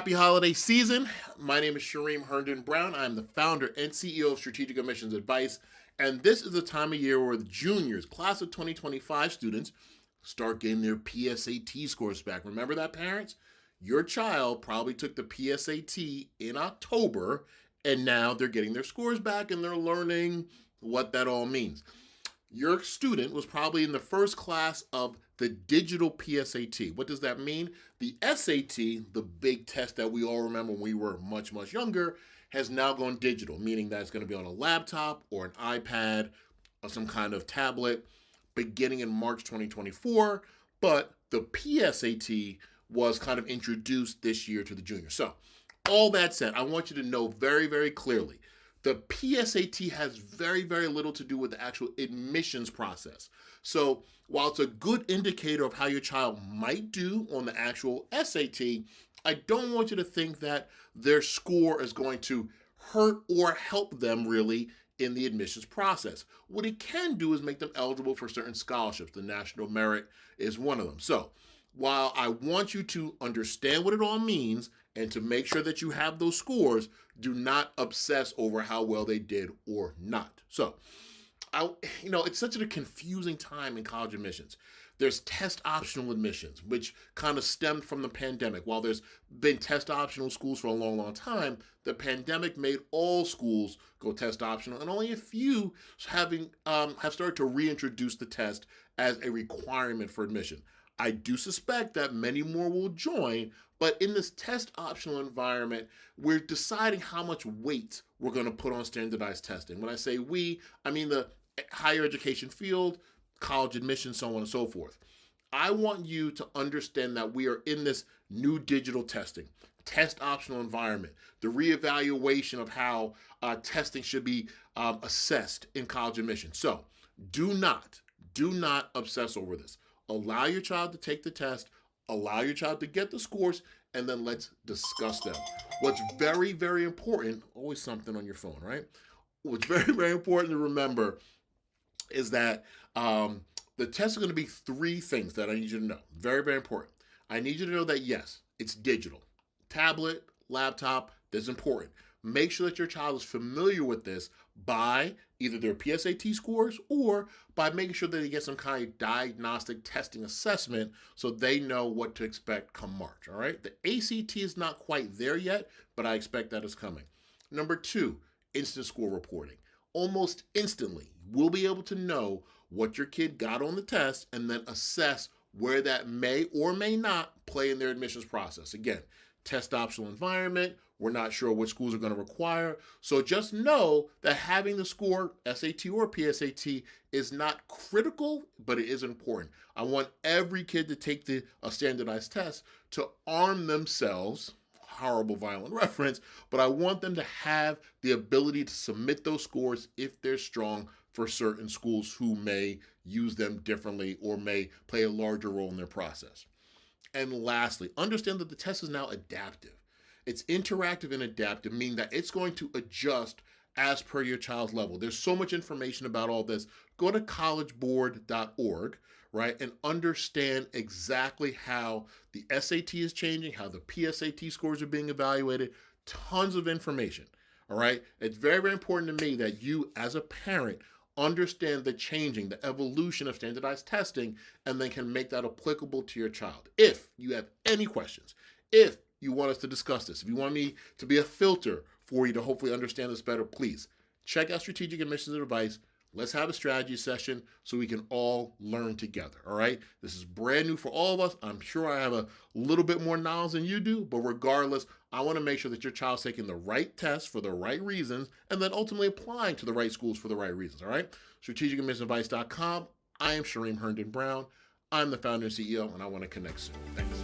Happy holiday season. My name is Shereem Herndon-Brown. I'm the founder and CEO of Strategic Admissions Advice. And this is the time of year where the juniors, class of 2025 students, start getting their PSAT scores back. Remember that, parents? Your child probably took the PSAT in October, and now they're getting their scores back and they're learning what that all means. Your student was probably in the first class of the digital PSAT. What does that mean? The SAT, the big test that we all remember when we were much, much younger, has now gone digital, meaning that it's going to be on a laptop or an iPad or some kind of tablet beginning in March 2024. But the PSAT was kind of introduced this year to the juniors. So, all that said, I want you to know very, very clearly the PSAT has very, very little to do with the actual admissions process. So while it's a good indicator of how your child might do on the actual SAT, I don't want you to think that their score is going to hurt or help them really in the admissions process. What it can do is make them eligible for certain scholarships. The National Merit is one of them. So while I want you to understand what it all means and to make sure that you have those scores, do not obsess over how well they did or not. So, it's such a confusing time in college admissions. There's test optional admissions, which kind of stemmed from the pandemic. While there's been test optional schools for a long, long time, the pandemic made all schools go test optional, and only a few have started to reintroduce the test as a requirement for admission. I do suspect that many more will join, but in this test optional environment, we're deciding how much weight we're going to put on standardized testing. When I say we, I mean the higher education field, college admission, so on and so forth. I want you to understand that we are in this new digital testing, test optional environment, the reevaluation of how testing should be assessed in college admission. So do not obsess over this. Allow your child to take the test, allow your child to get the scores, and then let's discuss them. What's very, very important, always something on your phone, right? What's very, very important to remember is that the test is going to be three things that I need you to know. Very, very important. I need you to know that, yes, it's digital. Tablet, laptop, that's important. Make sure that your child is familiar with this by either their PSAT scores or by making sure that they get some kind of diagnostic testing assessment so they know what to expect come March, all right? The ACT is not quite there yet, but I expect that is coming. Number two, instant score reporting. Almost instantly, we'll be able to know what your kid got on the test and then assess where that may or may not play in their admissions process. Again, test optional environment. We're not sure what schools are going to require. So just know that having the score, SAT or PSAT, is not critical, but it is important. I want every kid to take a standardized test to arm themselves, horrible violent reference, but I want them to have the ability to submit those scores if they're strong for certain schools who may use them differently or may play a larger role in their process. And lastly, understand that the test is now adaptive. It's interactive and adaptive, meaning that it's going to adjust as per your child's level. There's so much information about all this. Go to collegeboard.org, right, and understand exactly how the SAT is changing, how the PSAT scores are being evaluated. Tons of information, all right? It's very, very important to me that you, as a parent, understand the changing, the evolution of standardized testing, and then can make that applicable to your child. If you have any questions, if you want us to discuss this, if you want me to be a filter for you to hopefully understand this better, please check out Strategic Admissions Advice. Let's have a strategy session so we can all learn together, all right? This is brand new for all of us. I'm sure I have a little bit more knowledge than you do, but regardless, I want to make sure that your child's taking the right tests for the right reasons and then ultimately applying to the right schools for the right reasons, all right? StrategicAdmissionsAdvice.com. I am Shereem Herndon-Brown. I'm the founder and CEO, and I want to connect soon. Thanks.